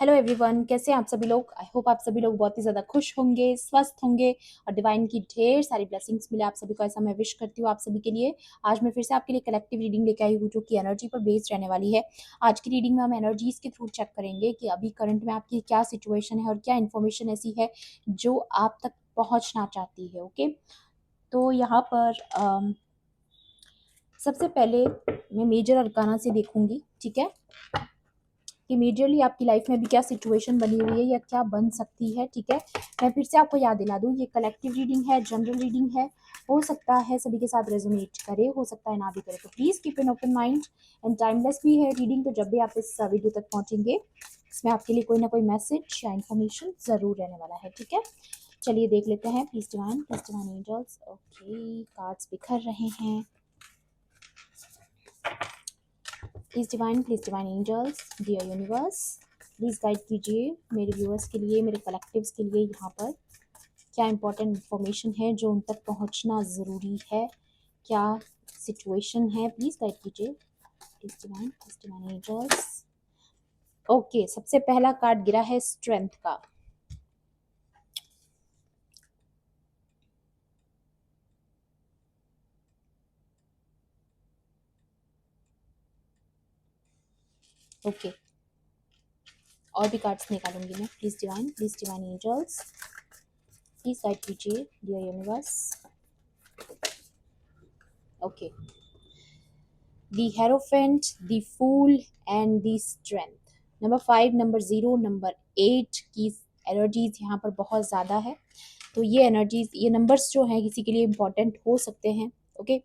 Hello everyone, कैसे हैं आप सभी लोग। आई होप आप सभी लोग बहुत ही ज़्यादा खुश होंगे, स्वस्थ होंगे और डिवाइन की ढेर सारी ब्लेसिंग्स मिले आप सभी को, ऐसा मैं विश करती हूँ आप सभी के लिए। आज मैं फिर से आपके लिए कलेक्टिव रीडिंग लेके आई हूँ जो कि एनर्जी पर बेस्ड रहने वाली है। आज की रीडिंग में हम एनर्जीज के थ्रू चेक करेंगे कि अभी करंट में आपकी क्या सिचुएशन है और क्या इन्फॉर्मेशन ऐसी है जो आप तक पहुँचना चाहती है। ओके, तो यहाँ पर सबसे पहले मैं मेजर अरकाना से देखूंगी, ठीक है, कि मेजरली आपकी लाइफ में भी क्या सिचुएशन बनी हुई है या क्या बन सकती है। ठीक है, मैं फिर से आपको याद दिला दूं, ये कलेक्टिव रीडिंग है, जनरल रीडिंग है। हो सकता है सभी के साथ रेजोनेट करे, हो सकता है ना भी करे, तो please keep an open mind. And timeless भी है रीडिंग, तो जब भी आप इस वीडियो तक पहुंचेंगे इसमें आपके लिए कोई ना कोई मैसेज या इन्फॉर्मेशन जरूर रहने वाला है। ठीक है, चलिए देख लेते हैं। Please divine angels. Okay, cards बिखर रहे हैं। Please divine angels, dear universe, please guide कीजिए मेरे व्यूअर्स के लिए, मेरे कलेक्टिव्स के लिए। यहाँ पर क्या इंपॉर्टेंट इन्फॉर्मेशन है जो उन तक पहुँचना ज़रूरी है, क्या सिचुएशन है, प्लीज गाइड कीजिए। Please divine angels. ओके, सबसे पहला कार्ड गिरा है स्ट्रेंथ का। ओके, और भी कार्ड्स निकालूंगी मैं। Please divine angels, please guide कीजिए dear universe. Okay, the Hierophant, the Fool and the Strength। Number 5, number 0, number 8 की एनर्जीज यहाँ पर बहुत ज़्यादा है। तो ये एनर्जीज, ये नंबर्स जो हैं किसी के लिए इम्पोर्टेंट हो सकते हैं। ओके,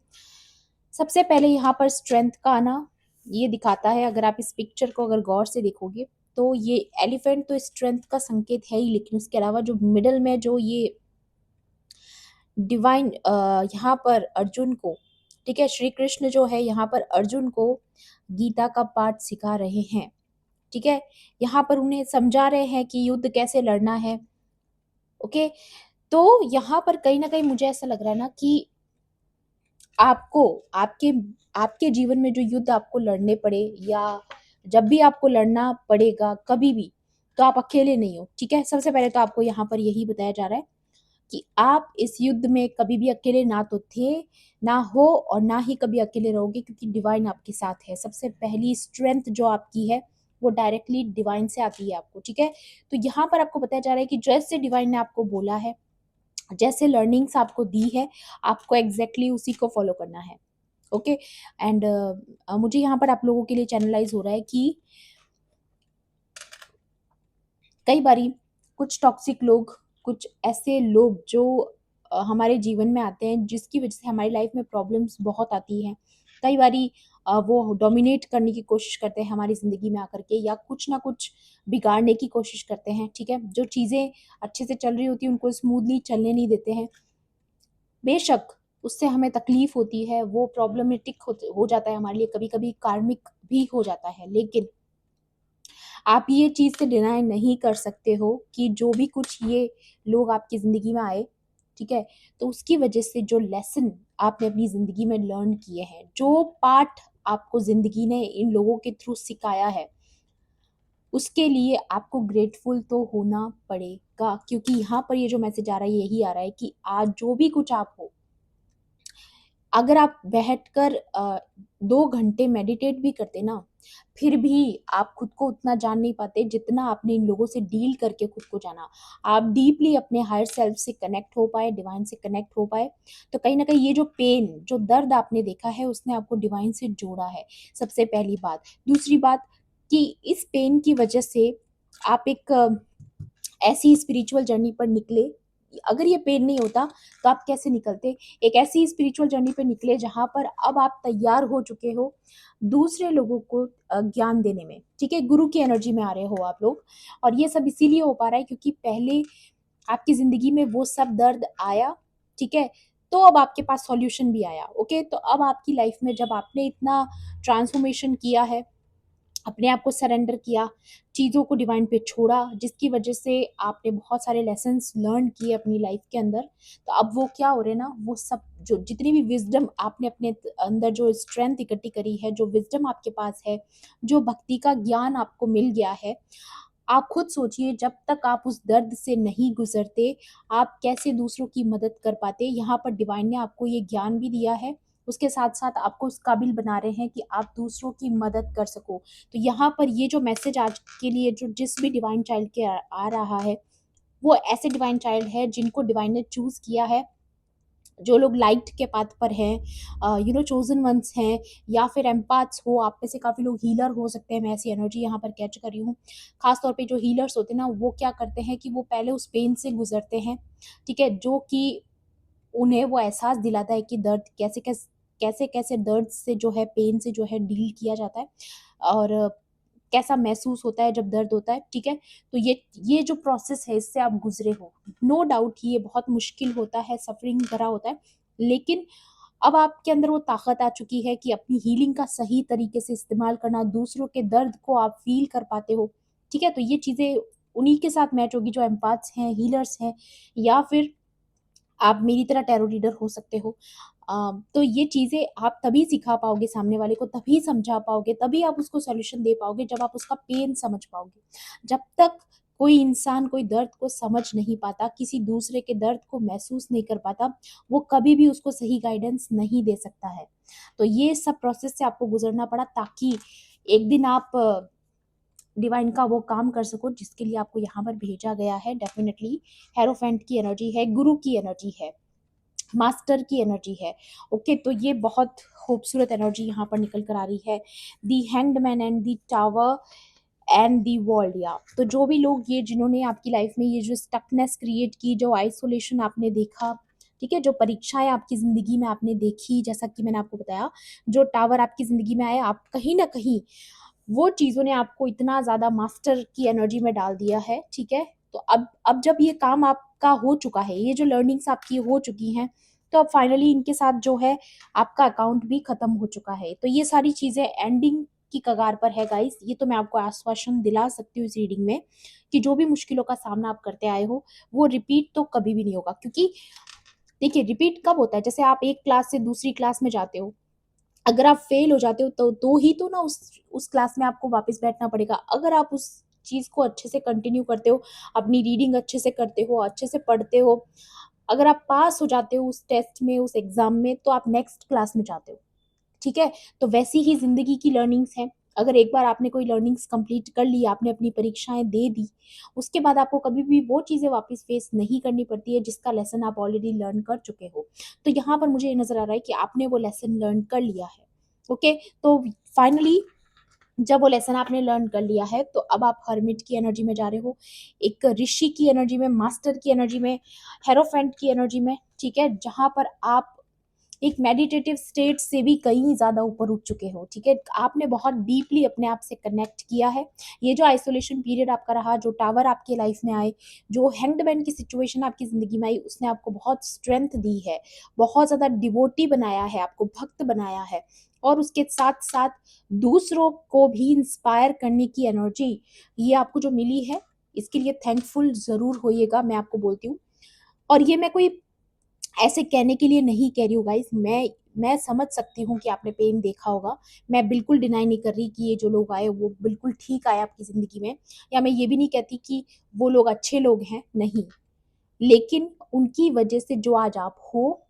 सबसे पहले यहाँ पर स्ट्रेंथ का आना ये दिखाता है, अगर आप इस पिक्चर को अगर गौर से देखोगे तो ये एलिफेंट तो स्ट्रेंथ का संकेत है ही, लेकिन उसके अलावा जो मिडल में जो ये डिवाइन यहाँ पर अर्जुन को, ठीक है, श्री कृष्ण जो है यहाँ पर अर्जुन को गीता का पाठ सिखा रहे हैं। ठीक है, यहाँ पर उन्हें समझा रहे हैं कि युद्ध कैसे लड़ना है। ओके, तो यहाँ पर कहीं ना कहीं मुझे ऐसा लग रहा है ना कि आपको आपके आपके जीवन में जो युद्ध आपको लड़ने पड़े या जब भी आपको लड़ना पड़ेगा कभी भी, तो आप अकेले नहीं हो। ठीक है, सबसे पहले तो आपको यहाँ पर यही बताया जा रहा है कि आप इस युद्ध में कभी भी अकेले ना तो थे, ना हो और ना ही कभी अकेले रहोगे, क्योंकि डिवाइन आपके साथ है। सबसे पहली स्ट्रेंथ जो आपकी है वो डायरेक्टली डिवाइन से आती है आपको। ठीक है, तो यहाँ पर आपको बताया जा रहा है कि जैसे डिवाइन ने आपको बोला है, जैसे लर्निंग्स आपको दी है, आपको एग्जैक्टली उसी को फॉलो करना है। ओके, एंड मुझे यहाँ पर आप लोगों के लिए चैनलाइज हो रहा है कि कई बारी कुछ टॉक्सिक लोग, कुछ ऐसे लोग जो हमारे जीवन में आते हैं जिसकी वजह से हमारी लाइफ में प्रॉब्लम्स बहुत आती हैं। कई बारी वो डोमिनेट करने की कोशिश करते हैं हमारी ज़िंदगी में आकर के, या कुछ ना कुछ बिगाड़ने की कोशिश करते हैं। ठीक है, जो चीज़ें अच्छे से चल रही होती हैं उनको स्मूथली चलने नहीं देते हैं। बेशक उससे हमें तकलीफ होती है, वो प्रॉब्लमेटिक हो जाता है हमारे लिए, कभी कभी कार्मिक भी हो जाता है, लेकिन आप ये चीज़ से डिनाई नहीं कर सकते हो कि जो भी कुछ ये लोग आपकी ज़िंदगी में आए, ठीक है, तो उसकी वजह से जो लेसन आपने अपनी ज़िंदगी में लर्न किए हैं, जो पाठ आपको ज़िंदगी ने इन लोगों के थ्रू सिखाया है, उसके लिए आपको ग्रेटफुल तो होना पड़ेगा। क्योंकि यहाँ पर ये जो मैसेज आ रहा है यही आ रहा है कि आज जो भी कुछ आप हो, अगर आप बैठकर 2 घंटे मेडिटेट भी करते ना, फिर भी आप खुद को उतना जान नहीं पाते जितना आपने इन लोगों से डील करके खुद को जाना। आप डीपली अपने हायर सेल्फ से कनेक्ट हो पाए, डिवाइन से कनेक्ट हो पाए, तो कहीं ना कहीं ये जो पेन, जो दर्द आपने देखा है, उसने आपको डिवाइन से जोड़ा है। सबसे पहली बात। दूसरी बात कि इस पेन की वजह से आप एक ऐसी स्पिरिचुअल जर्नी पर निकले। अगर ये पेन नहीं होता तो आप कैसे निकलते, एक ऐसी स्पिरिचुअल जर्नी पर निकले जहां पर अब आप तैयार हो चुके हो दूसरे लोगों को ज्ञान देने में। ठीक है, गुरु की एनर्जी में आ रहे हो आप लोग, और ये सब इसीलिए हो पा रहा है क्योंकि पहले आपकी जिंदगी में वो सब दर्द आया। ठीक है, तो अब आपके पास सॉल्यूशन भी आया। ओके, तो अब आपकी लाइफ में जब आपने इतना ट्रांसफॉर्मेशन किया है, अपने आप को सरेंडर किया, चीज़ों को डिवाइन पे छोड़ा, जिसकी वजह से आपने बहुत सारे लेसन्स लर्न किए अपनी लाइफ के अंदर, तो अब वो क्या हो रहे हैं ना, वो सब जो जितनी भी विजडम आपने अपने अंदर, जो स्ट्रेंथ इकट्ठी करी है, जो विजडम आपके पास है, जो भक्ति का ज्ञान आपको मिल गया है, आप खुद सोचिए, जब तक आप उस दर्द से नहीं गुज़रते, आप कैसे दूसरों की मदद कर पाते? यहाँ पर डिवाइन ने आपको ये ज्ञान भी दिया है, उसके साथ-साथ आपको उस काबिल बना रहे हैं कि आप दूसरों की मदद कर सको। तो यहाँ पर ये जो मैसेज आज के लिए जो जिस भी डिवाइन चाइल्ड के आ रहा है, वो ऐसे डिवाइन चाइल्ड है जिनको डिवाइन ने चूज़ किया है, जो लोग लाइट के पाथ पर हैं, चोज़न वन्स हैं, या फिर एम्पैथ्स हो, आप में से काफ़ी लोग हीलर हो सकते हैं, मैं ऐसी एनर्जी यहाँ पर कैच कर रही हूँ। ख़ास तौर पे जो हीलर्स होते हैं ना, वो क्या करते हैं कि वो पहले उस पेन से गुज़रते हैं, ठीक है? जो कि उन्हें वो एहसास दिलाता है कि दर्द कैसे-कैसे दर्द से जो है, पेन से जो है डील किया जाता है, और कैसा महसूस होता है जब दर्द होता है, ठीक है? तो ये जो प्रोसेस है, इससे आप गुज़रे हो। नो डाउट ये बहुत मुश्किल होता है, सफ़रिंग भरा होता है, लेकिन अब आपके अंदर वो ताकत आ चुकी है कि अपनी हीलिंग का सही तरीके से इस्तेमाल करना, दूसरों के दर्द को आप फ़ील कर पाते हो, ठीक है? तो ये चीज़ें उन्हीं के साथ मैच होगी जो एम्पैथ्स हैं, हीलर्स हैं, या फिर आप मेरी तरह टैरो रीडर हो सकते हो। तो ये चीज़ें आप तभी सिखा पाओगे सामने वाले को, तभी समझा पाओगे, तभी आप उसको सॉल्यूशन दे पाओगे जब आप उसका पेन समझ पाओगे। जब तक कोई इंसान कोई दर्द को समझ नहीं पाता, किसी दूसरे के दर्द को महसूस नहीं कर पाता, वो कभी भी उसको सही गाइडेंस नहीं दे सकता है। तो ये सब प्रोसेस से आपको गुज़रना पड़ा, ताकि एक दिन आप डिवाइन का वो काम कर सको जिसके लिए आपको यहाँ पर भेजा गया है। डेफ़िनिटली हेरोफेंट की एनर्जी है, गुरु की एनर्जी है, मास्टर की एनर्जी है। ओके, तो ये बहुत खूबसूरत एनर्जी यहाँ पर निकल कर आ रही है। The hanged man and the tower and the world, या तो जो भी लोग ये जिन्होंने आपकी लाइफ में ये जो स्टकनेस क्रिएट की, जो आइसोलेशन आपने देखा, ठीक है, जो परीक्षाएं आपकी ज़िंदगी में आपने देखी, जैसा कि मैंने आपको बताया, जो टावर आपकी ज़िंदगी में आए, आप कहीं न कहीं वो चीज़ों ने आपको इतना ज़्यादा मास्टर की एनर्जी में डाल दिया है, ठीक है? तो अब जब ये काम आपका हो चुका है, ये जो लर्निंग्स आपकी हो चुकी हैं, तो अब फाइनली इनके साथ जो है आपका अकाउंट भी खत्म हो चुका है। तो ये सारी चीज़ें एंडिंग की कगार पर है गाइस। ये तो मैं आपको आश्वासन दिला सकती हूँ इस रीडिंग में, कि जो भी मुश्किलों का सामना आप करते आए हो, वो रिपीट तो कभी भी नहीं होगा, क्योंकि देखिए रिपीट कब होता है, जैसे आप एक क्लास से दूसरी क्लास में जाते हो, अगर आप फेल हो जाते हो तो ही तो ना उस क्लास में आपको वापस बैठना पड़ेगा। अगर आप उस चीज़ को अच्छे से कंटिन्यू करते हो, अपनी रीडिंग अच्छे से करते हो, अच्छे से पढ़ते हो, अगर आप पास हो जाते हो उस टेस्ट में, उस एग्ज़ाम में, तो आप नेक्स्ट क्लास में जाते हो। ठीक है? तो वैसी ही ज़िंदगी की लर्निंग्स हैं। अगर एक बार आपने कोई लर्निंग्स कंप्लीट कर ली, आपने अपनी परीक्षाएँ दे दी, उसके बाद आपको कभी भी वो चीज़ें वापस फेस नहीं करनी पड़ती है जिसका लेसन आप ऑलरेडी लर्न कर चुके हो। तो यहाँ पर मुझे ये नज़र आ रहा है कि आपने वो लेसन लर्न कर लिया है। ओके? तो फाइनली जब वो लेसन आपने लर्न कर लिया है, तो अब आप हर्मिट की एनर्जी में जा रहे हो, एक ऋषि की एनर्जी में, मास्टर की एनर्जी में, हेरोफेंट की एनर्जी में, ठीक है? जहाँ पर आप एक मेडिटेटिव स्टेट से भी कहीं ज़्यादा ऊपर उठ चुके हो, ठीक है? आपने बहुत डीपली अपने आप से कनेक्ट किया है। ये जो आइसोलेशन पीरियड आपका रहा, जो टावर आपकी लाइफ में आए, जो हैंग्ड मैन की सिचुएशन आपकी ज़िंदगी में आई, उसने आपको बहुत स्ट्रेंथ दी है, बहुत ज़्यादा डिवोटी बनाया है, आपको भक्त बनाया है, और उसके साथ-साथ दूसरों को भी इंस्पायर करने की एनर्जी, ये आपको जो मिली है, इसके लिए थैंकफुल ज़रूर होइएगा, मैं आपको बोलती हूँ। और ये मैं कोई ऐसे कहने के लिए नहीं कह रही हूँ गाइस, मैं समझ सकती हूँ कि आपने पेन देखा होगा। मैं बिल्कुल डिनाई नहीं कर रही कि ये जो लोग आए वो बिल्कुल ठीक आए आपकी ज़िंदगी में, या मैं ये भी नहीं कहती कि वो लोग अच्छे लोग हैं, नहीं। लेकिन उनकी वजह से जो आज आप हो,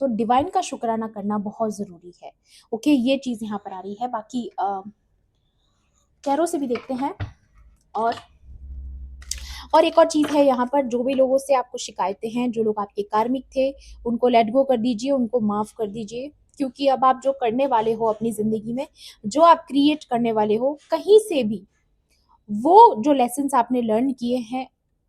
तो डिवाइन का शुक्राना करना बहुत ज़रूरी है। ओके, ये चीज़ यहाँ पर आ रही है। बाकी टैरो से भी देखते हैं। और एक और चीज़ है यहाँ पर, जो भी लोगों से आपको शिकायतें हैं, जो लोग आपके कार्मिक थे, उनको लेट गो कर दीजिए, उनको माफ़ कर दीजिए, क्योंकि अब आप जो करने वाले हो अपनी ज़िंदगी में, जो आप क्रिएट करने वाले हो, कहीं से भी वो जो लेसन्स आपने लर्न किए हैं,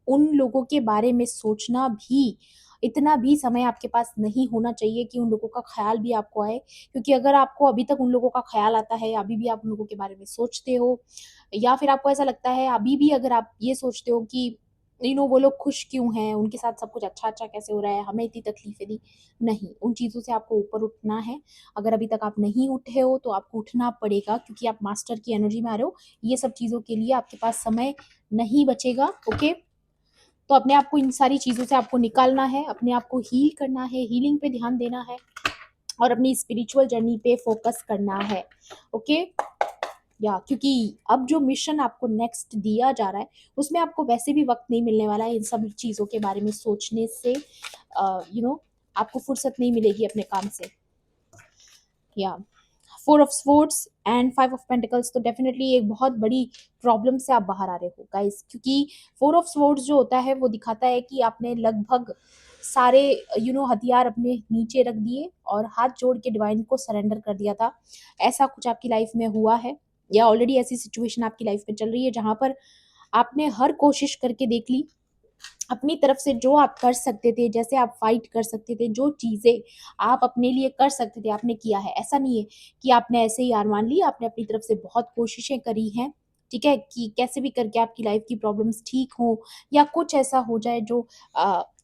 उन लोगों के बारे में सोचना भी, इतना भी समय आपके पास नहीं होना चाहिए कि उन लोगों का ख़्याल भी आपको आए। क्योंकि अगर आपको अभी तक उन लोगों का ख़्याल आता है, अभी भी आप उन लोगों के बारे में सोचते हो, या फिर आपको ऐसा लगता है अभी भी, अगर आप ये सोचते हो कि वो लोग खुश क्यों हैं, उनके साथ सब कुछ अच्छा-अच्छा कैसे हो रहा है, हमें इतनी तकलीफ़ें दी। नहीं, उन चीज़ों से आपको ऊपर उठना है। अगर अभी तक आप नहीं उठे हो, तो आपको उठना पड़ेगा, क्योंकि आप मास्टर की एनर्जी में आ रहे हो। ये सब चीज़ों के लिए आपके पास समय नहीं बचेगा, ओके? तो अपने आप को इन सारी चीज़ों से आपको निकालना है, अपने आप को हील करना है, हीलिंग पे ध्यान देना है, और अपनी स्पिरिचुअल जर्नी पे फ़ोकस करना है, ओके? या क्योंकि अब जो मिशन आपको नेक्स्ट दिया जा रहा है, उसमें आपको वैसे भी वक़्त नहीं मिलने वाला है इन सब चीज़ों के बारे में सोचने से। आपको फुर्सत नहीं मिलेगी अपने काम से। या four of swords and five of pentacles, तो डेफिनेटली एक बहुत बड़ी प्रॉब्लम से आप बाहर आ रहे हो गाइस, क्योंकि फोर ऑफ स्वॉर्ड्स जो होता है वो दिखाता है कि आपने लगभग सारे हथियार अपने नीचे रख दिए और हाथ जोड़ के डिवाइन को सरेंडर कर दिया था। ऐसा कुछ आपकी लाइफ में हुआ है, या ऑलरेडी ऐसी सिचुएशन आपकी लाइफ में चल रही है जहां पर आपने हर कोशिश करके देख ली अपनी तरफ से, जो आप कर सकते थे, जैसे आप फाइट कर सकते थे, जो चीज़ें आप अपने लिए कर सकते थे आपने किया है। ऐसा नहीं है कि आपने ऐसे ही हार मान ली, आपने अपनी तरफ से बहुत कोशिशें करी हैं, ठीक है, कि कैसे भी करके आपकी लाइफ की प्रॉब्लम्स ठीक हो, या कुछ ऐसा हो जाए जो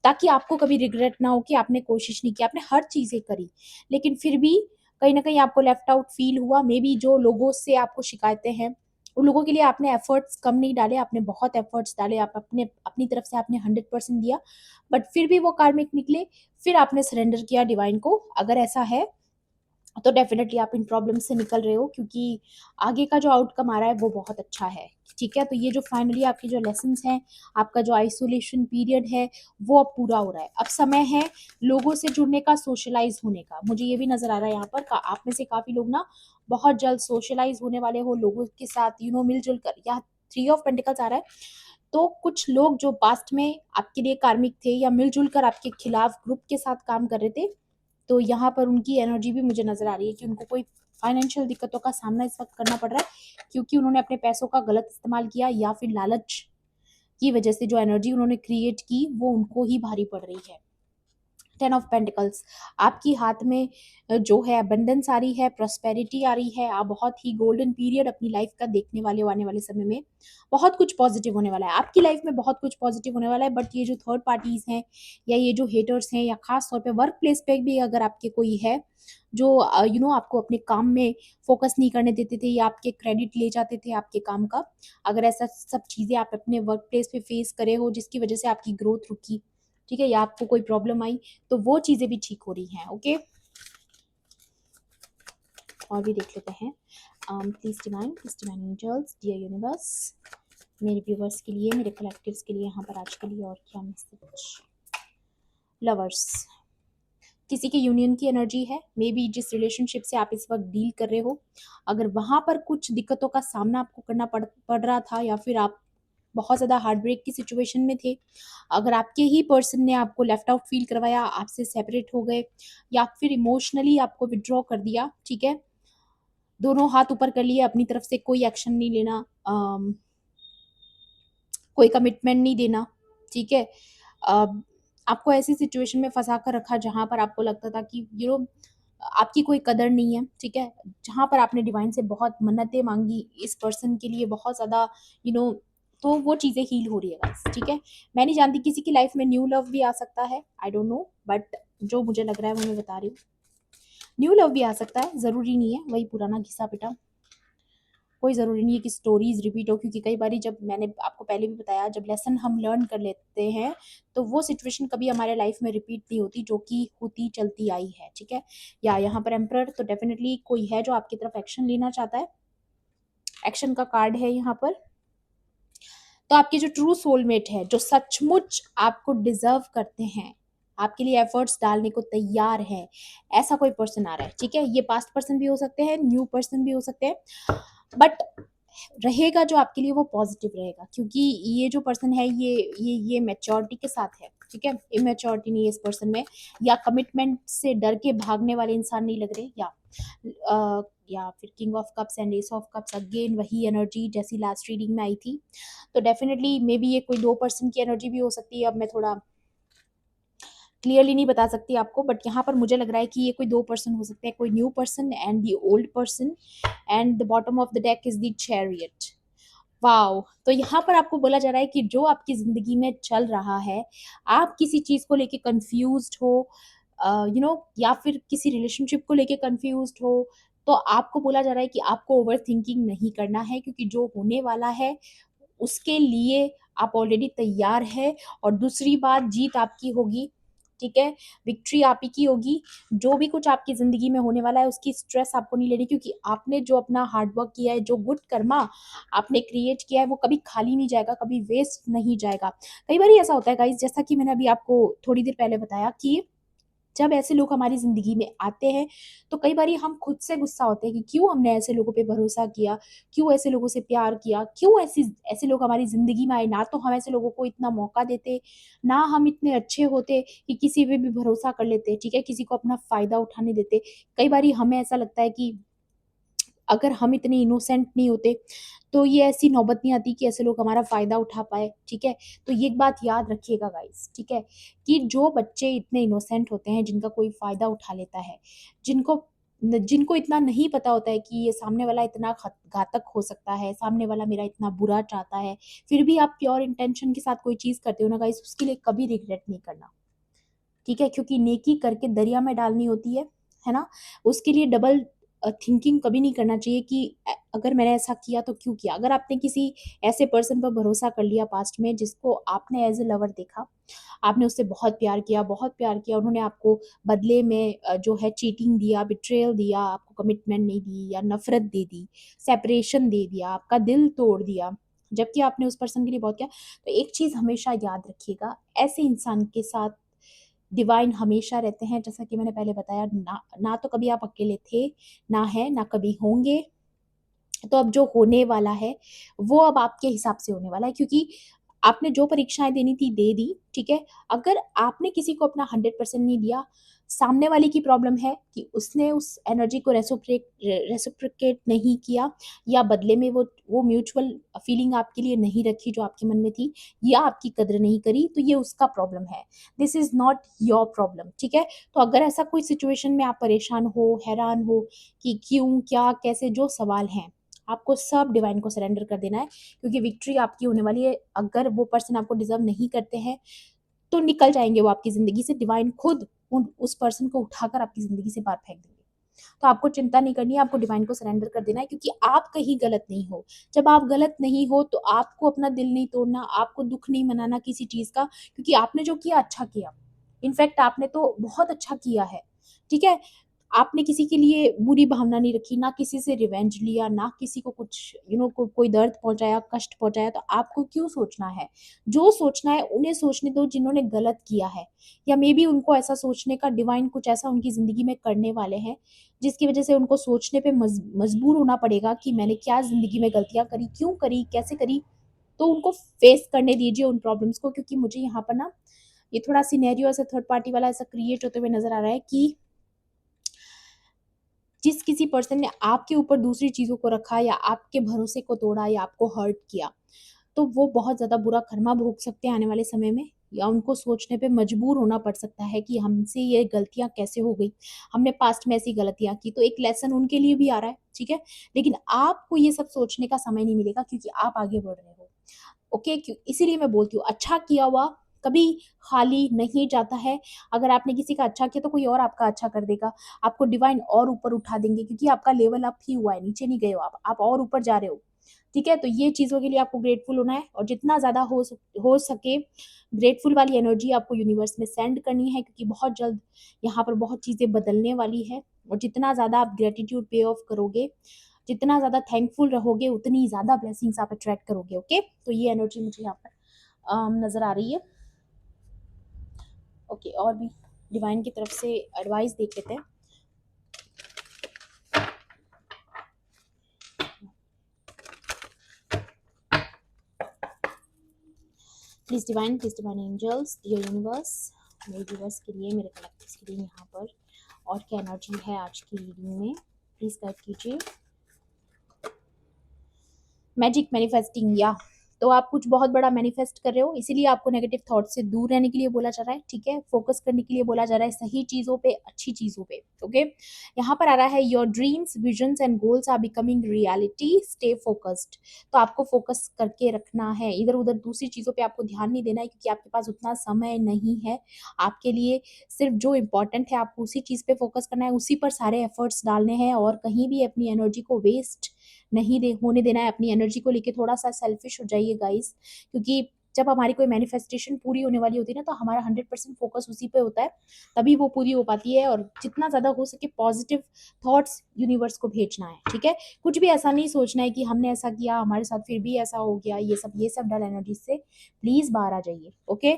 ताकि आपको कभी रिग्रेट ना हो कि आपने कोशिश नहीं की, आपने हर चीज़ें करी, लेकिन फिर भी कहीं न कहीं आपको लेफ्ट आउट फील हुआ। मे बी जो लोगों से आपको शिकायतें हैं, उन लोगों के लिए आपने एफर्ट्स कम नहीं डाले, आपने बहुत एफर्ट्स डाले, आप अपने अपनी तरफ से आपने 100% दिया, बट फिर भी वो कार्मिक निकले, फिर आपने सरेंडर किया डिवाइन को। अगर ऐसा है तो डेफिनेटली आप इन प्रॉब्लम से निकल रहे हो, क्योंकि आगे का जो आउटकम आ रहा है वो बहुत अच्छा है, ठीक है। तो ये जो फाइनली आपके जो लेसन्स हैं, आपका जो आइसोलेशन पीरियड है वो अब पूरा हो रहा है। अब समय है लोगों से जुड़ने का, सोशलाइज होने का। मुझे ये भी नजर आ रहा है यहाँ पर आप में से काफी लोग ना बहुत जल्द सोशलाइज होने वाले हो लोगों के साथ, मिलजुल कर। या थ्री ऑफ पेंटिकल्स आ रहा है, तो कुछ लोग जो पास्ट में आपके लिए कार्मिक थे या मिलजुल कर आपके खिलाफ ग्रुप के साथ काम कर रहे थे, तो यहाँ पर उनकी एनर्जी भी मुझे नज़र आ रही है कि उनको कोई फाइनेंशियल दिक्कतों का सामना इस वक्त करना पड़ रहा है, क्योंकि उन्होंने अपने पैसों का गलत इस्तेमाल किया, या फिर लालच की वजह से जो एनर्जी उन्होंने क्रिएट की वो उनको ही भारी पड़ रही है। 10 ऑफ पेंटिकल्स, आपकी हाथ में जो है अबंडेंस आ रही है, प्रॉस्पेरिटी आ रही है। आप बहुत ही गोल्डन पीरियड अपनी लाइफ का देखने वाले हो आने वाले समय में। बहुत कुछ पॉजिटिव होने वाला है आपकी लाइफ में, बहुत कुछ पॉजिटिव होने वाला है। बट ये जो थर्ड पार्टीज हैं, या ये जो हेटर्स हैं, या खास तौर पे वर्क प्लेस पे भी अगर आपके कोई है जो आपको अपने काम में फोकस नहीं करने देते थे, या आपके क्रेडिट ले जाते थे आपके काम का, अगर ऐसा सब चीज़ें आप अपने वर्क प्लेस पे फेस करे हो जिसकी वजह से आपकी ग्रोथ रुकी, ठीक है, या आपको कोई प्रॉब्लम आई, तो वो चीज़ें भी ठीक हो रही हैं। ओके, और भी देख लेते हैं। Please divine angels, dear universe, मेरे व्यूवर्स के लिए, मेरे कलेक्टिव्स के लिए यहाँ पर आज के लिए और क्या मैसेज। लवर्स, किसी के यूनियन की एनर्जी है, मे बी जिस रिलेशनशिप से आप इस वक्त डील कर रहे हो, अगर वहां पर कुछ दिक्कतों का सामना आपको करना पड़ रहा था, या फिर आप बहुत ज़्यादा हार्ट ब्रेक की सिचुएशन में थे, अगर आपके ही पर्सन ने आपको लेफ्ट आउट फील करवाया, आपसे सेपरेट हो गए, या फिर इमोशनली आपको विड्रॉ कर दिया, ठीक है, दोनों हाथ ऊपर कर लिए, अपनी तरफ से कोई एक्शन नहीं लेना, कोई कमिटमेंट नहीं देना, ठीक है, आपको ऐसी सिचुएशन में फंसा कर रखा जहां पर आपको लगता था कि आपकी कोई कदर नहीं है, ठीक है, जहां पर आपने डिवाइन से बहुत मन्नतें मांगी इस पर्सन के लिए, बहुत ज़्यादा यू नो तो वो चीज़ें हील हो रही है गाइस, ठीक है। मैं नहीं जानती, किसी की लाइफ में न्यू लव भी आ सकता है, आई डोंट नो, बट जो मुझे लग रहा है वो मैं बता रही हूँ। न्यू लव भी आ सकता है, ज़रूरी नहीं है वही पुराना घिसा पिटा, कोई ज़रूरी नहीं है कि स्टोरीज रिपीट हो, क्योंकि कई बार जब मैंने आपको पहले भी बताया, जब लेसन हम लर्न कर लेते हैं तो वो सिचुएशन कभी हमारे लाइफ में रिपीट नहीं होती जो कि होती चलती आई है, ठीक है। या यहाँ पर एम्परर, तो डेफिनेटली कोई है जो आपकी तरफ एक्शन लेना चाहता है, एक्शन का कार्ड है यहाँ पर। तो आपके जो ट्रू सोलमेट है, जो सचमुच आपको डिजर्व करते हैं, आपके लिए एफर्ट्स डालने को तैयार है, ऐसा कोई पर्सन आ रहा है, ठीक है। ये पास्ट पर्सन भी हो सकते हैं, न्यू पर्सन भी हो सकते हैं, बट रहेगा जो आपके लिए वो पॉजिटिव रहेगा, क्योंकि ये जो पर्सन है ये मैच्योरिटी के साथ है, ठीक है, इमेच्योरिटी नहीं है इस पर्सन में, या कमिटमेंट से डर के भागने वाले इंसान नहीं लग रहे, या फिर king of cups and S of cups, again वही एनर्जी जैसी लास्ट रीडिंग में आई थी। तो डेफिनेटली मे बी ये कोई दो पर्सन की एनर्जी भी हो सकती है, अब मैं थोड़ा क्लियरली नहीं बता सकती आपको, बट यहाँ पर मुझे लग रहा है कि ये कोई दो पर्सन हो सकते हैं, कोई new person and the old person, and the bottom of the deck is the chariot. Wow, तो यहाँ पर आपको बोला जा रहा है कि जो आपकी जिंदगी में चल रहा है, आप किसी चीज को लेके कंफ्यूज्ड हो, या फिर किसी रिलेशनशिप को लेके कंफ्यूज्ड हो, तो आपको बोला जा रहा है कि आपको ओवर थिंकिंग नहीं करना है, क्योंकि जो होने वाला है उसके लिए आप ऑलरेडी तैयार है, और दूसरी बात, जीत आपकी होगी, ठीक है? विक्ट्री आप ही की होगी। जो भी कुछ आपकी ज़िंदगी में होने वाला है उसकी स्ट्रेस आपको नहीं लेनी, क्योंकि आपने जो अपना हार्ड वर्क किया है, जो गुड कर्मा आपने क्रिएट किया है, वो कभी खाली नहीं जाएगा, कभी वेस्ट नहीं जाएगा। कई बारी ऐसा होता है गाइज़, जैसा कि मैंने अभी आपको थोड़ी देर पहले बताया कि जब ऐसे लोग हमारी ज़िंदगी में आते हैं, तो कई बारी हम खुद से गुस्सा होते हैं कि क्यों हमने ऐसे लोगों पे भरोसा किया, क्यों ऐसे लोगों से प्यार किया, क्यों ऐसे लोग हमारी ज़िंदगी में आए। ना तो हम ऐसे लोगों को इतना मौका देते, ना हम इतने अच्छे होते कि किसी पे भी भरोसा कर लेते, ठीक है? किसी को अपना फ़ायदा उठाने देते। कई बारी हमें ऐसा लगता है कि अगर हम इतने इनोसेंट नहीं होते, तो ये ऐसी नौबत नहीं आती कि ऐसे लोग हमारा फ़ायदा उठा पाएँ, ठीक है? तो ये एक बात याद रखिएगा गाइज़, ठीक है? कि जो बच्चे इतने इनोसेंट होते हैं, जिनका कोई फ़ायदा उठा लेता है, जिनको इतना नहीं पता होता है कि ये सामने वाला इतना घातक हो सकता है, सामने वाला मेरा इतना बुरा चाहता है, फिर भी आप प्योर इंटेंशन के साथ कोई चीज़ करते हो ना गाइज़, उसके लिए कभी रिग्रेट नहीं करना। ठीक है? क्योंकि नेकी करके दरिया में डालनी होती है ना? उसके लिए डबल थिंकिंग कभी नहीं करना चाहिए कि अगर मैंने ऐसा किया तो क्यों किया? अगर आपने किसी ऐसे पर्सन पर भरोसा कर लिया पास्ट में जिसको आपने एज़ अ लवर देखा, आपने उससे बहुत प्यार किया, उन्होंने आपको बदले में जो है चीटिंग दिया, बिट्रेयल दिया, आपको कमिटमेंट नहीं दी या नफ़रत दे दी, सेपरेशन दे दिया, आपका दिल तोड़ दिया, जबकि आपने उस पर्सन के लिए बहुत किया। तो एक चीज़ हमेशा याद रखिएगा, ऐसे इंसान के साथ डिवाइन हमेशा रहते हैं, जैसा कि मैंने पहले बताया, ना ना तो कभी आप अकेले थे, ना हैं, ना कभी होंगे। तो अब जो होने वाला है, वो अब आपके हिसाब से होने वाला है, क्योंकि आपने जो परीक्षाएँ देनी थी, दे दी, ठीक है? अगर आपने किसी को अपना 100% नहीं दिया, सामने वाले की प्रॉब्लम है कि उसने उस एनर्जी को रेसिप्रोकेट नहीं किया, या बदले में वो म्यूचुअल फीलिंग आपके लिए नहीं रखी जो आपके मन में थी, या आपकी कद्र नहीं करी, तो ये उसका प्रॉब्लम है। This is not your problem, ठीक है? तो अगर ऐसा कोई सिचुएशन में आप परेशान हो, हैरान हो कि क्यों, क्या, कैसे, जो सवाल हैं, आपको सब डिवाइन को सरेंडर कर देना है, क्योंकि विक्ट्री आपकी होने वाली है। अगर वो पर्सन आपको डिज़र्व नहीं करते हैं, तो निकल जाएँगे वो आपकी ज़िंदगी से, डिवाइन खुद उन उस पर्सन को उठाकर आपकी ज़िंदगी से बाहर फेंक देंगे। तो आपको चिंता नहीं करनी है, आपको डिवाइन को सरेंडर कर देना है, क्योंकि आप कहीं गलत नहीं हो। जब आप गलत नहीं हो, तो आपको अपना दिल नहीं तोड़ना, आपको दुःख नहीं मनाना किसी चीज़ का, क्योंकि आपने जो किया अच्छा किया। इनफैक्ट आपने तो बहुत अच्छा किया है, ठीक है? आपने किसी के लिए बुरी भावना नहीं रखी, ना किसी से रिवेंज लिया, ना किसी को कुछ कोई दर्द पहुँचाया, कष्ट पहुँचाया, तो आपको क्यों सोचना है? जो सोचना है उन्हें सोचने दो जिन्होंने गलत किया है, या मेबी उनको ऐसा सोचने का डिवाइन कुछ ऐसा उनकी ज़िंदगी में करने वाले हैं, जिसकी वज़ह से उनको सोचने पे मजबूर होना पड़ेगा कि मैंने क्या ज़िंदगी में गलतियाँ करी, क्यों करी, कैसे करी? तो उनको फेस करने दीजिए उन प्रॉब्लम्स को, क्योंकि मुझे यहाँ पर ना ये थोड़ा सिनेरियो ऐसा थर्ड पार्टी वाला ऐसा क्रिएट होते हुए नज़र आ रहा है कि जिस किसी पर्सन ने आपके ऊपर दूसरी चीज़ों को रखा, या आपके भरोसे को तोड़ा, या आपको हर्ट किया, तो वो बहुत ज़्यादा बुरा कर्मा भोग सकते हैं आने वाले समय में, या उनको सोचने पे मजबूर होना पड़ सकता है कि हमसे ये गलतियाँ कैसे हो गई? हमने पास्ट में ऐसी गलतियाँ की, तो एक लेसन उनके लिए भी आ रहा है, ठीक है? लेकिन आपको ये सब सोचने का समय नहीं मिलेगा, क्योंकि आप आगे बढ़ रहे हो। ओके, इसीलिए मैं बोलती हूँ, अच्छा किया हुआ कभी खाली नहीं जाता है। अगर आपने किसी का अच्छा किया, तो कोई और आपका अच्छा कर देगा। आपको डिवाइन और ऊपर उठा देंगे, क्योंकि आपका लेवल अप ही हुआ है, नीचे नहीं गए हो आप और ऊपर जा रहे हो। ठीक है? तो ये चीज़ों के लिए आपको ग्रेटफुल होना है, और जितना ज़्यादा हो सके ग्रेटफुल वाली एनर्जी आपको यूनिवर्स में सेंड करनी है, क्योंकि बहुत जल्द यहाँ पर बहुत चीज़ें बदलने वाली है, और जितना ज़्यादा आप ग्रैटिट्यूड पे ऑफ करोगे, जितना ज़्यादा थैंकफुल रहोगे, उतनी ज़्यादा ब्लेसिंग्स आप अट्रैक्ट करोगे, ओके? तो ये एनर्जी मुझे यहाँ पर नज़र आ रही है। ओके, और भी डिवाइन की तरफ से एडवाइस देख लेते हैं। Please divine angels, dear universe, मेरे व्यूअर्स के लिए, मेरे कलेक्टिव्स के लिए यहाँ पर और क्या एनर्जी है आज की रीडिंग में, प्लीज़ गाइड कीजिए। मैजिक मैनिफेस्टिंग, या तो आप कुछ बहुत बड़ा मैनिफेस्ट कर रहे हो, इसीलिए आपको नेगेटिव थॉट से दूर रहने के लिए बोला जा रहा है, ठीक है? फोकस करने के लिए बोला जा रहा है सही चीज़ों पे, अच्छी चीज़ों पे, ओके? यहाँ पर आ रहा है your dreams, visions and goals are becoming reality, stay focused. तो आपको फोकस करके रखना है, इधर-उधर दूसरी चीज़ों पे आपको ध्यान नहीं देना है, क्योंकि आपके पास उतना समय नहीं है। आपके लिए सिर्फ जो इम्पोर्टेंट है, आपको उसी चीज़ पे फोकस करना है, उसी पर सारे एफर्ट्स डालने हैं, और कहीं भी अपनी एनर्जी को वेस्ट नहीं होने देना है। अपनी एनर्जी को लेके थोड़ा सा सेल्फिश हो जाइए गाइस, क्योंकि जब हमारी कोई मैनिफेस्टेशन पूरी होने वाली होती है ना, तो हमारा 100% फोकस उसी पे होता है, तभी वो पूरी हो पाती है। और जितना ज़्यादा हो सके पॉजिटिव थॉट्स यूनिवर्स को भेजना है, ठीक है? कुछ भी ऐसा नहीं सोचना है कि हमने ऐसा किया, हमारे साथ फिर भी ऐसा हो गया, ये सब डल एनर्जी से प्लीज़ बाहर आ जाइए, ओके?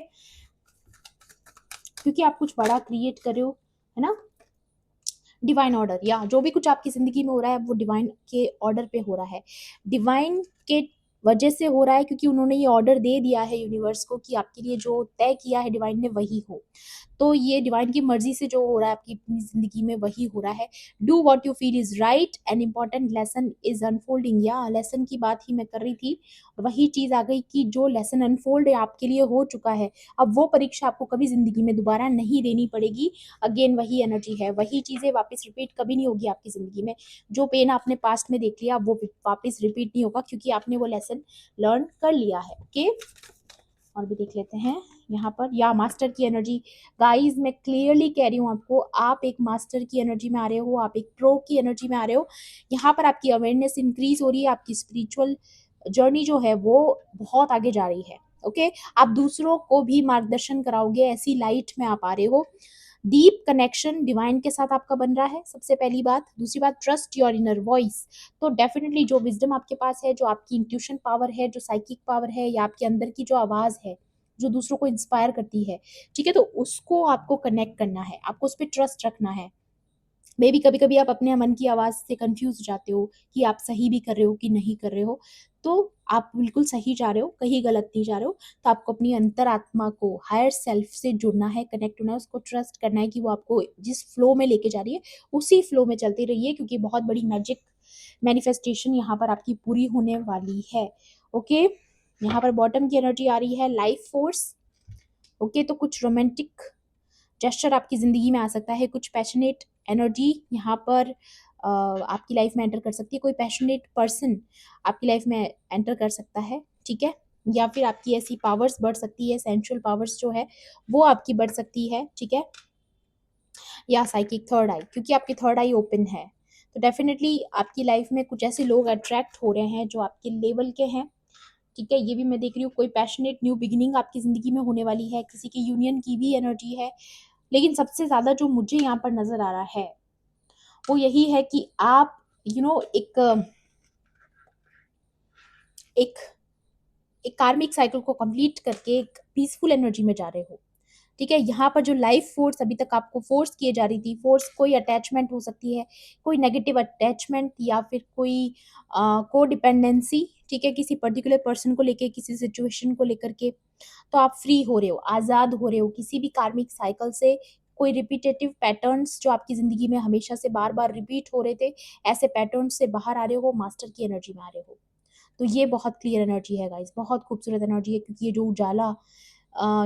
क्योंकि आप कुछ बड़ा क्रिएट कर रहे हो, है ना? डिवाइन ऑर्डर, या जो भी कुछ आपकी ज़िंदगी में हो रहा है वो डिवाइन के ऑर्डर पे हो रहा है। डिवाइन के वजह से हो रहा है, क्योंकि उन्होंने ये ऑर्डर दे दिया है यूनिवर्स को कि आपके लिए जो तय किया है डिवाइन ने वही हो। तो ये डिवाइन की मर्ज़ी से जो हो रहा है आपकी अपनी ज़िंदगी में वही हो रहा है। Do what you feel is right, an important lesson is unfolding. या लेसन की बात ही मैं कर रही थी, और वही चीज़ आ गई कि जो लेसन अनफोल्ड आपके लिए हो चुका है, अब वो परीक्षा आपको कभी ज़िंदगी में दोबारा नहीं देनी पड़ेगी। अगेन वही एनर्जी है, वही चीज़ें वापस रिपीट कभी नहीं होगी आपकी ज़िंदगी में। जो पेन आपने पास्ट में देख लिया, वो वापस रिपीट नहीं होगा, क्योंकि आपने वो लेसन लर्न कर लिया है, ओके? और भी देख लेते हैं यहाँ पर, या मास्टर की एनर्जी। गाइस मैं क्लियरली कह रही हूँ आपको, आप एक मास्टर की एनर्जी में आ रहे हो, आप एक प्रो की एनर्जी में आ रहे हो। यहाँ पर आपकी अवेयरनेस इंक्रीज हो रही है, आपकी स्पिरिचुअल जर्नी जो है वो बहुत आगे जा रही है, ओके? आप दूसरों को भी मार्गदर्शन कराओगे, ऐसी लाइट में आप आ रहे हो। डीप कनेक्शन डिवाइन के साथ आपका बन रहा है, सबसे पहली बात। दूसरी बात, ट्रस्ट योर इनर वॉइस। तो डेफिनेटली जो विजडम आपके पास है, जो आपकी इंट्यूशन पावर है, जो साइकिक पावर है, या आपके अंदर की जो आवाज़ है जो दूसरों को इंस्पायर करती है, ठीक है? तो उसको आपको कनेक्ट करना है, आपको उस पर ट्रस्ट रखना है। मे बी कभी कभी आप अपने मन की आवाज़ से कंफ्यूज हो जाते हो कि आप सही भी कर रहे हो कि नहीं कर रहे हो। तो आप बिल्कुल सही जा रहे हो, कहीं गलत नहीं जा रहे हो। तो आपको अपनी अंतरात्मा को, हायर सेल्फ से जुड़ना है, कनेक्ट होना है, उसको ट्रस्ट करना है कि वो आपको जिस फ्लो में लेके जा रही है उसी फ्लो में चलते रहिए, क्योंकि बहुत बड़ी मैजिक मैनिफेस्टेशन यहाँ पर आपकी पूरी होने वाली है, ओके? यहाँ पर बॉटम की एनर्जी आ रही है, लाइफ फोर्स, ओके? तो कुछ रोमांटिक जेस्चर आपकी ज़िंदगी में आ सकता है, कुछ पैशनेट एनर्जी यहाँ पर आपकी लाइफ में एंटर कर सकती है, कोई पैशनेट पर्सन आपकी लाइफ में एंटर कर सकता है, ठीक है? या फिर आपकी ऐसी पावर्स बढ़ सकती है, सेंशुअल पावर्स जो है वो आपकी बढ़ सकती है, ठीक है? या साइकिक थर्ड आई, क्योंकि आपकी थर्ड आई ओपन है। तो डेफिनेटली आपकी लाइफ में कुछ ऐसे लोग अट्रैक्ट हो रहे हैं जो आपके लेवल के हैं, ठीक है? ये भी मैं देख रही हूँ, कोई पैशनेट न्यू बिगिनिंग आपकी ज़िंदगी में होने वाली है, किसी की यूनियन की भी एनर्जी है। लेकिन सबसे ज़्यादा जो मुझे यहाँ पर नज़र आ रहा है, वो यही है कि आप एक एक कार्मिक साइकिल को कंप्लीट करके एक पीसफुल एनर्जी में जा रहे हो, ठीक है? यहाँ पर जो लाइफ फोर्स अभी तक आपको फोर्स किए जा रही थी, फोर्स कोई अटैचमेंट हो सकती है, कोई नेगेटिव अटैचमेंट, या फिर कोई को डिपेंडेंसी, ठीक है? किसी पर्टिकुलर पर्सन को लेके, किसी सिचुएशन को लेकर के। तो आप फ्री हो रहे हो, आज़ाद हो रहे हो किसी भी कार्मिक साइकिल से। कोई रिपीटेटिव पैटर्न्स जो आपकी ज़िंदगी में हमेशा से बार-बार रिपीट हो रहे थे, ऐसे पैटर्न्स से बाहर आ रहे हो, मास्टर की एनर्जी में आ रहे हो। तो ये बहुत क्लियर एनर्जी है गाइस, बहुत खूबसूरत एनर्जी है, क्योंकि ये जो उजाला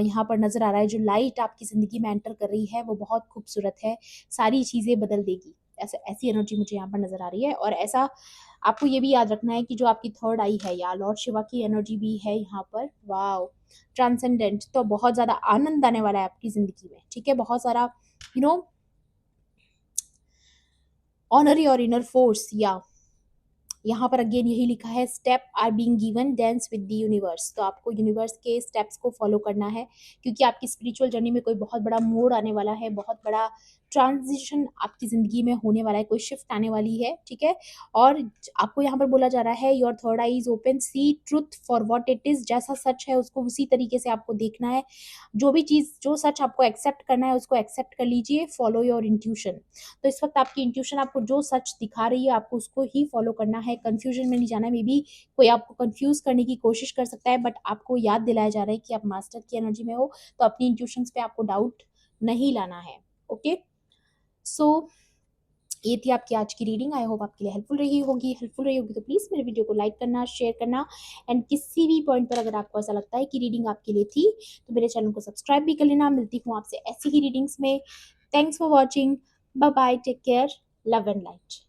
यहाँ पर नज़र आ रहा है, जो लाइट आपकी ज़िंदगी में एंटर कर रही है, वो बहुत खूबसूरत है, सारी चीज़ें बदल देगी। ऐसी एनर्जी मुझे यहाँ पर नज़र आ रही है। और ऐसा आपको ये भी याद रखना है कि जो आपकी थर्ड आई है, या लॉर्ड शिवा की एनर्जी भी है यहाँ पर, वाओ! ट्रांसेंडेंट, तो बहुत ज़्यादा आनंद आने वाला है आपकी ज़िंदगी में, ठीक है? बहुत सारा you know honour your inner force, या यहाँ पर अगेन यही लिखा है, step are being given, dance with the universe. तो आपको यूनिवर्स के स्टेप्स को फॉलो करना है, क्योंकि आपकी स्पिरिचुअल जर्नी में कोई बहुत बड़ा मोड़ आने वाला है, बहुत बड़ा ट्रांजिशन आपकी ज़िंदगी में होने वाला है, कोई शिफ्ट आने वाली है, ठीक है? और आपको यहाँ पर बोला जा रहा है, your third eye is open, see truth for what it is. जैसा सच है उसको उसी तरीके से आपको देखना है। जो भी चीज़, जो सच आपको एक्सेप्ट करना है उसको एक्सेप्ट कर लीजिए। Follow your intuition. तो इस वक्त आपकी इंट्यूशन आपको जो सच दिखा रही है, आपको उसको ही फॉलो करना है, कंफ्यूजन में नहीं जाना है। मे बी कोई आपको कंफ्यूज करने की कोशिश कर सकता है, बट आपको याद दिलाया जा रहा है कि आप मास्टर की एनर्जी में हो, तो अपनी इंट्यूशंस पे आपको डाउट नहीं लाना है, ओके? सो ये थी आपकी आज की रीडिंग। आई होप आपके लिए हेल्पफुल रही होगी तो प्लीज़ मेरे वीडियो को लाइक करना, शेयर करना, एंड किसी भी पॉइंट पर अगर आपको ऐसा लगता है कि रीडिंग आपके लिए थी, तो मेरे चैनल को सब्सक्राइब भी कर लेना। मिलती हूँ आपसे ऐसी ही रीडिंग्स में। Thanks for watching. Bye bye, take care, love and light.